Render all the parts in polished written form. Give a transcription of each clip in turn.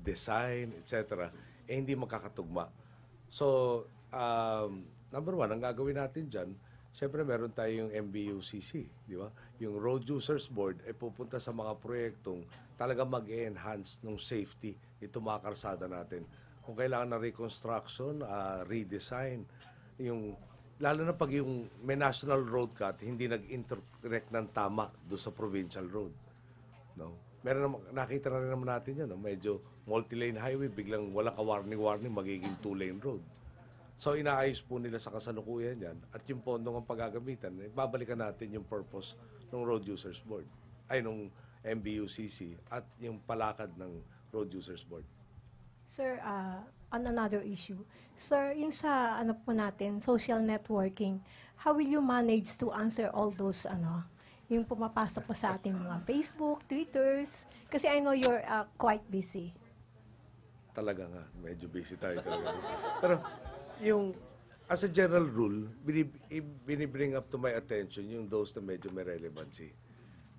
design, etc., hindi magkakatugma. So, number one, ang gagawin natin dyan, siyempre meron tayong MBUCC, di ba? Yung Road Users Board ay pupunta sa mga proyektong talaga mag-enhance ng safety ito mga karsada natin. Kung kailangan na reconstruction, redesign, lalo na pag yung may national road cut, hindi nag-interconnect ng tama doon sa provincial road. No? Nakita na rin naman natin yan, no? Medyo multi-lane highway, biglang wala ka warning, magiging two-lane road. So, inaayos po nila sa kasalukuyan yan at yung pondong ang paggagamitan, babalikan natin yung purpose ng Road Users Board, nung MBUCC at yung palakad ng Road Users Board. Sir, on another issue. Sir, yung sa po natin, social networking, how will you manage to answer all those yung pumapasok po sa ating mga Facebook, Twitters? Kasi I know you're quite busy. Talaga nga, medyo busy tayo talaga. Pero as a general rule, binibring up to my attention yung those na medyo may relevancy.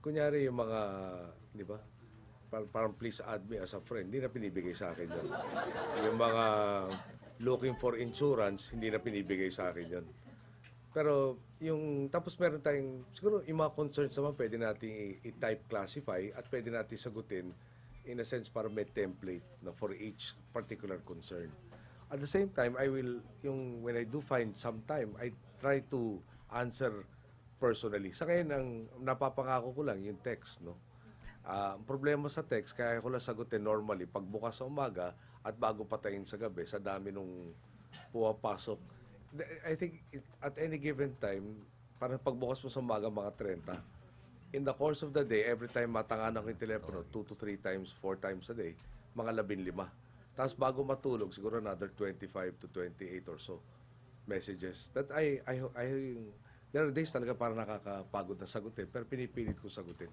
Kunyari yung mga, di ba, parang please add me as a friend, hindi na pinibigay sa akin yun. Yung mga looking for insurance, hindi na pinibigay sa akin yun. Pero tapos meron tayong, siguro yung mga concerns naman pwede natin i-type classify at pwede natin sagutin in a sense para may template for each particular concern. At the same time, when I do find some time, I try to answer personally. Sa ngayon, ang napapangako ko lang yung text, no? Ang problema sa text, kaya ko lang sagutin normally pag bukas sa umaga at bago patayin sa gabi, sa dami nung pumapasok. I think at any given time, parang pagbukas mo sa umaga, mga 30. In the course of the day, every time matanganan ko yung telepono, 2 to 3 times, 4 times a day, mga 15. Tapos bago matulog, siguro another 25 to 28 or so messages. That there are days talaga parang nakakapagod na sagutin, pero pinipilit ko sagutin.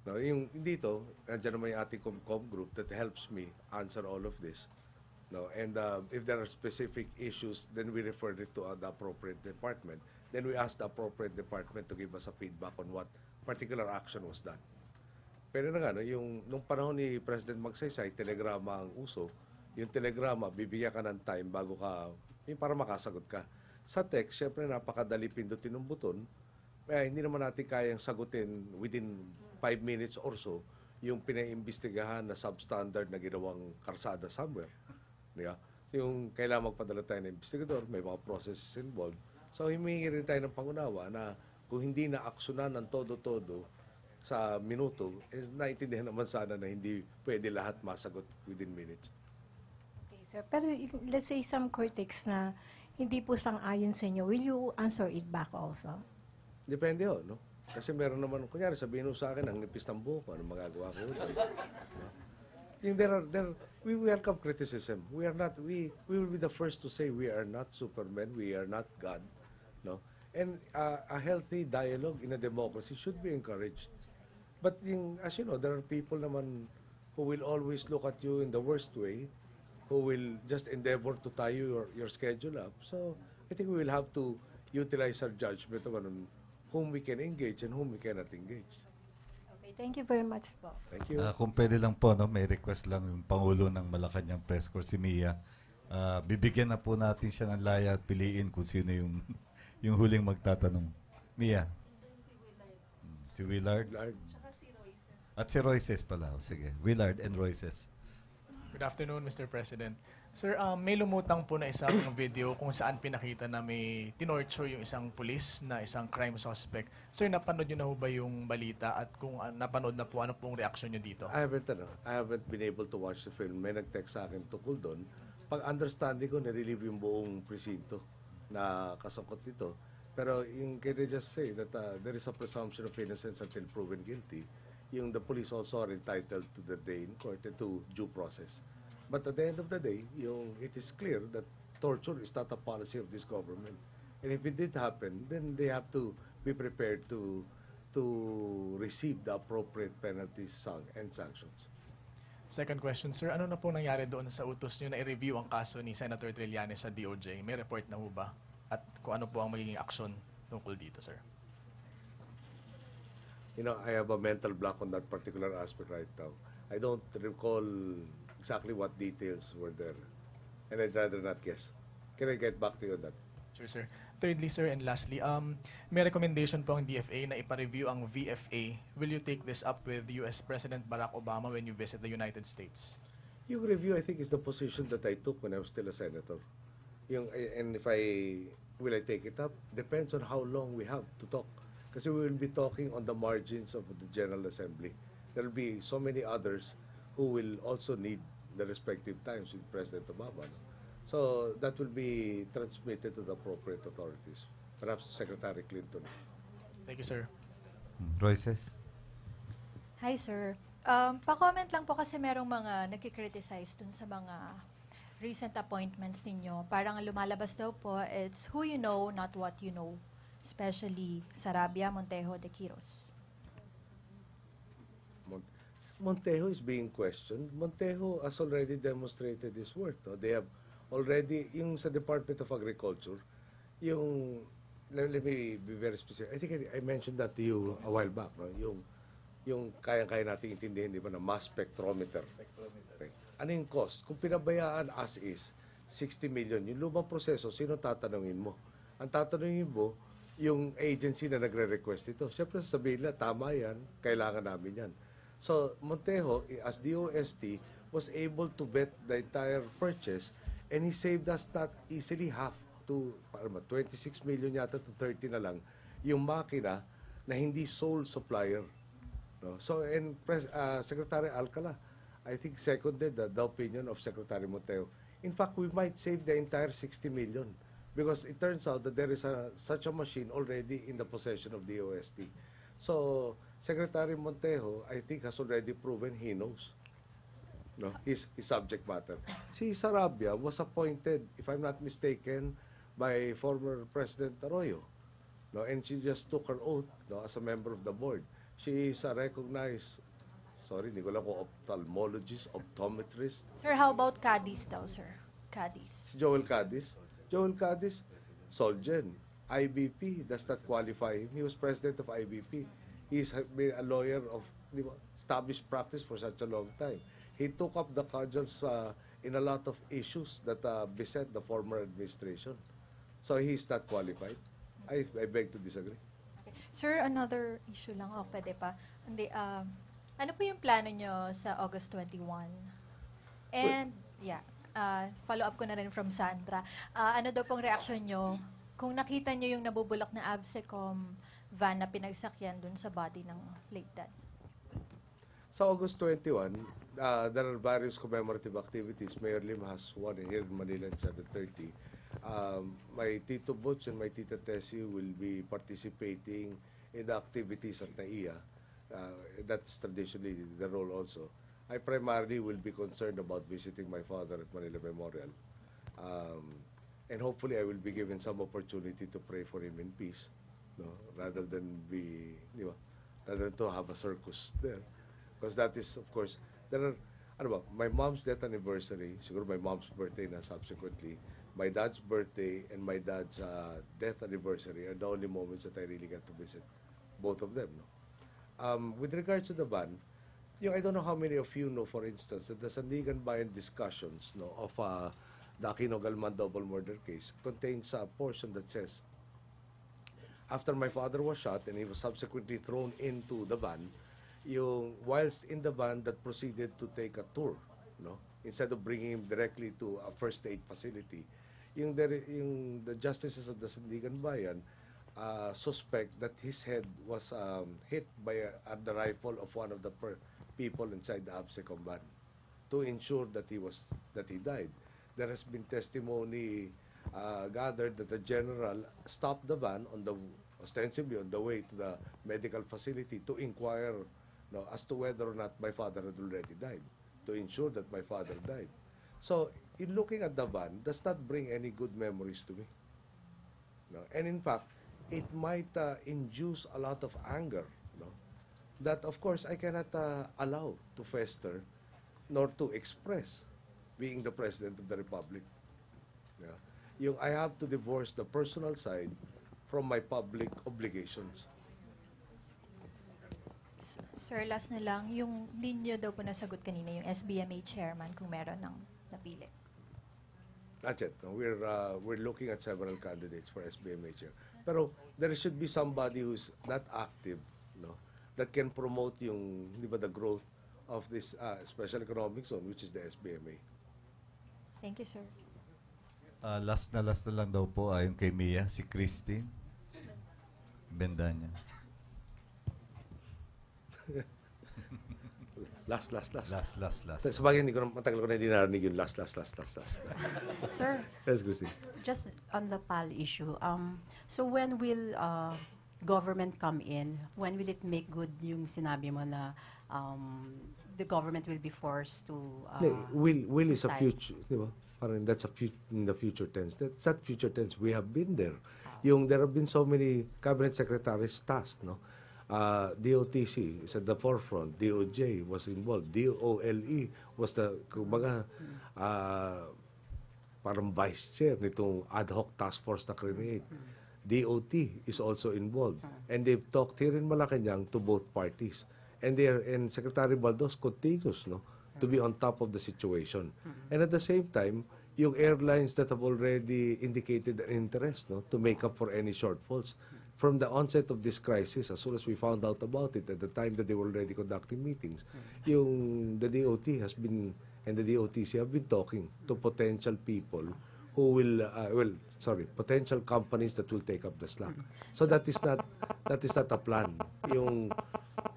No, yung dito, nandiyan naman yung ating com group that helps me answer all of this. No, and if there are specific issues, then we refer it to the appropriate department. Then we ask the appropriate department to give us a feedback on what particular action was done. Pero na nga, nung panahon ni President Magsaysay, telegrama ang uso. Yung telegrama, bibigyan ka ng time bago ka, para makasagot ka. Sa text, syempre napakadali pindutin ng buton. Kaya hindi naman natin kayang sagutin within 5 minutes or so yung pinaimbestigahan na substandard na ginawang karsada somewhere. Diba? Yung kailangan magpadala tayo ng investigador, may mga processes involved. So, humingi rin tayo ng pangunawa na kung hindi na aksyonan ng todo-todo sa minuto, naintindihan naman sana na hindi pwede lahat masagot within minutes. Okay, sir. Pero let's say some critics na hindi po sang-ayon sa inyo, will you answer it back also? Depende no? Kasi meron naman, kunyari sabihin mo sa akin, ang nipis ng buhok, ano magagawa ko? No? We welcome criticism. We will be the first to say we are not Superman, we are not God. No? And a healthy dialogue in a democracy should be encouraged. But as you know, there are people naman who will always look at you in the worst way, who will just endeavor to tie your schedule up. So I think we will have to utilize our judgment on whom we can engage and whom we cannot engage. Okay, thank you very much po. Thank you. Kung pwede lang po, may request lang yung Pangulo ng Malacanang Press Corps, si Mia. Bibigyan na po natin siya ng laya at piliin kung sino yung huling magtatanong. Mia. Si Willard. At si Royces pala. Sige. Willard and Royces. Good afternoon, Mr. President. Sir, may lumutang po na isang video kung saan pinakita na may tinorture yung isang pulis na isang crime suspect. Sir, napanood nyo na ho ba yung balita at kung napanood na po, ano pong reaksyon nyo dito? I haven't been able to watch the film. May nag-text sa akin tukol doon. Pag understanding ko, nirelieve yung buong presinto na kasangkot nito. Pero can I just say that there is a presumption of innocence until proven guilty. The police also are entitled to the day in court and to due process. But at the end of the day, it is clear that torture is not a policy of this government. And if it did happen, then they have to be prepared to receive the appropriate penalties and sanctions. Second question, sir, ano na po nangyari doon sa utos nyo na i-review ang kaso ni Senator Trillanes sa DOJ? May report na ho ba? At kung ano po ang magiging aksyon tungkol dito, sir? I have a mental block on that particular aspect right now. I don't recall exactly what details were there. And I'd rather not guess. Can I get back to you on that? Sure, sir. Thirdly, sir, and lastly, may recommendation po ang DFA na ipa-review ang VFA. Will you take this up with US President Barack Obama when you visit the United States? Yung review, I think, is the position that I took when I was still a senator. And if will I take it up? Depends on how long we have to talk. Kasi we will be talking on the margins of the General Assembly. There will be so many others who will also need the respective times with President Obama. No? So that will be transmitted to the appropriate authorities. Perhaps Secretary Clinton. Thank you, sir. Royces? Hi, sir. Pa-comment lang po kasi merong mga nagkikriticize dun sa mga recent appointments ninyo. Parang lumalabas daw po, it's who you know, not what you know. Especially Sarabia, Montejo, De Quiros. Montejo is being questioned. Montejo has already demonstrated his worth. No? They have already, yung sa Department of Agriculture, let me be very specific. I think I mentioned that to you a while back. No? Yung kaya-kaya natin intindihin, di ba, na mass spectrometer. Okay. Ano yung cost? Kung pinabayaan as is, 60 million. Yung lumang proseso, sino tatanungin mo? Ang tatanungin mo, yung agency na nagre-request ito. Siyempre, sasabihin nila, tama yan, kailangan namin yan. So, Montejo, as DOST, was able to vet the entire purchase and he saved us not easily half to 26 million yata to 30 na lang yung makina na hindi sole supplier. No? So, and Secretary Alcala, I think seconded the opinion of Secretary Montejo. In fact, we might save the entire 60 million because it turns out that there is such a machine already in the possession of the OST. So, Secretary Montejo, I think, has already proven he knows his subject matter. Si Sarabia was appointed, if I'm not mistaken, by former President Arroyo. No, and she just took her oath as a member of the board. She is a recognized, hindi ko lang kung ophthalmologist, optometrist. Sir, how about Cadiz daw, sir? Cadiz. Joel Cadiz. Joel Cadiz, Solgen, IBP, does not qualify him. He was president of IBP. He's been a lawyer of established practice for such a long time. He took up the cudgels in a lot of issues that beset the former administration. So he's not qualified. I beg to disagree. Okay. Sir, another issue lang. Pwede pa. Hindi, ano po yung plano nyo sa August 21? And, follow up ko na rin from Sandra. Ano daw pong reaction nyo kung nakita nyo yung nabubulok na ABSECOM van na pinagsakyan dun sa body ng late dad? Sa August 21, there are various commemorative activities. Mayor Lim has one here in Manila at 7:30. My Tito Butch and my Tita Tessie will be participating in the activities at NAIA. That's traditionally the role also. I primarily will be concerned about visiting my father at Manila Memorial. And hopefully I will be given some opportunity to pray for him in peace, rather than to have a circus there. Because that is, of course, there are, my mom's death anniversary, siguro my mom's birthday na subsequently, my dad's birthday and my dad's death anniversary are the only moments that I really get to visit both of them. With regards to the ban, I don't know how many of you know, for instance, that the Sandigan Bayan discussions of the Aquino Galman double murder case contains a portion that says, after my father was shot and he was subsequently thrown into the van, whilst in the van that proceeded to take a tour, instead of bringing him directly to a first aid facility, the justices of the Sandigan Bayan suspect that his head was hit by the rifle of one of the people inside the ABSECOM van to ensure that he died. There has been testimony gathered that the general stopped the van ostensibly on the way to the medical facility to inquire as to whether or not my father had already died, to ensure that my father died. So, in looking at the van, does not bring any good memories to me. And in fact, it might induce a lot of anger, that of course I cannot allow to fester nor to express, being the President of the Republic. I have to divorce the personal side from my public obligations. Sir, last na lang, yung hindi nyo daw po nasagot kanina, yung SBMA chairman, kung meron ng napili. Not yet. No? We're looking at several candidates for SBMA chair. Pero there should be somebody who's not active, no, that can promote yung, di ba, the growth of this special economic zone, which is the SBMA. Thank you, sir. Last na lang daw po ayon kay Mia, si Christine Bendanya. Last. Last. Sa bagay, matagal ko na hindi narinig yung last. Sir, Yes, Christine. just on the PAL issue, so when will government come in? When will it make good yung sinabi mo na the government will be forced to Will is a decide? future, di ba? Parang that's in the future tense. That's not future tense. We have been there. There have been so many cabinet secretaries tasked, no? DOTC is at the forefront. DOJ was involved. DOLE was the, kumbaga, parang vice chair nitong ad hoc task force na create. DOT is also involved. And they've talked here in Malacanang to both parties. And Secretary Baldos continues, no, to be on top of the situation. And at the same time, yung airlines that have already indicated an interest, no, to make up for any shortfalls. From the onset of this crisis, as soon as we found out about it, at the time that they were already conducting meetings, the DOT has been, and the DOTC have been talking to potential people who will, potential companies that will take up the slack. So that is not a plan.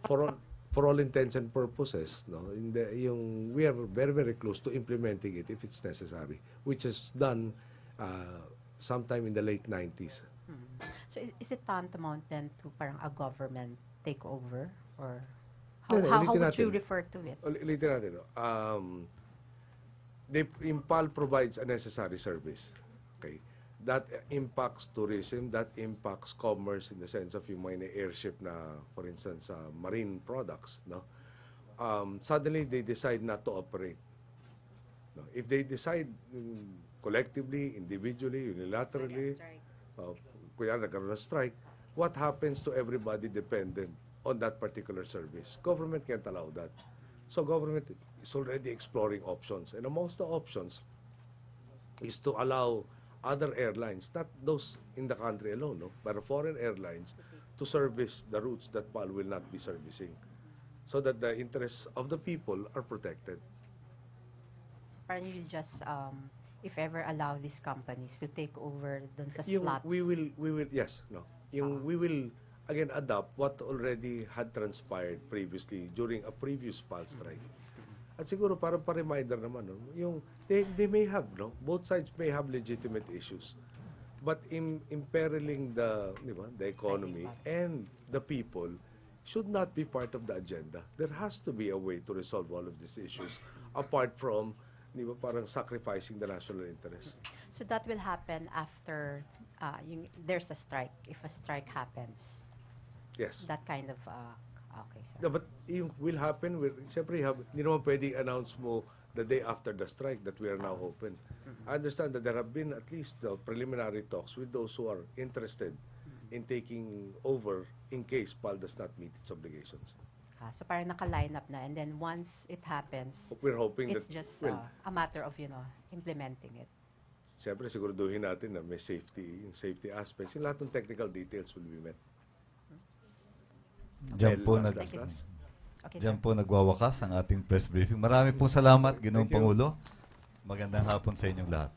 For all intents and purposes, no, we are very, very close to implementing it if it's necessary, which is done sometime in the late 90s. So is it tantamount then to parang a government takeover? Or No, how ulitin would you natin. refer to it? Ulitin natin, no? Impal provides a necessary service. Okay? That impacts tourism, that impacts commerce in the sense of yung mga airship na, for instance, marine products. No? Suddenly, they decide not to operate. No? If they decide collectively, individually, unilaterally, kuya nagkaroon ng strike, what happens to everybody dependent on that particular service? Government can't allow that. So government is already exploring options. And amongst the options is to allow other airlines, not those in the country alone, no, but foreign airlines, to service the routes that PAL will not be servicing, so that the interests of the people are protected. So parang you'll just, if ever allow these companies to take over dun sa Yung slot. we will yes, no. We will again adopt what already had transpired previously during a previous PAL strike. At siguro parang pa-reminder naman, no, yung they may have, no, both sides may have legitimate issues. But imperiling the economy and the people should not be part of the agenda. There has to be a way to resolve all of these issues apart from parang sacrificing the national interest. So that will happen after there's a strike, if a strike happens. Yes. That kind of, okay. So. Yeah, but yung will happen, siyempre, hindi naman pwedeng announce mo the day after the strike that we are now open. I understand that there have been at least preliminary talks with those who are interested in taking over in case PAL does not meet its obligations. So parang naka-line up na, and then once it happens, We're hoping it's that, just well, a matter of, implementing it. siyempre, siguraduhin natin na may yung safety aspects, yung lahat ng technical details will be met. Diyan po, Last. Okay, diyan sir. po nagwawakas ang ating press briefing. Marami pong salamat, Ginoong Thank you. Pangulo. Magandang hapon sa inyong lahat.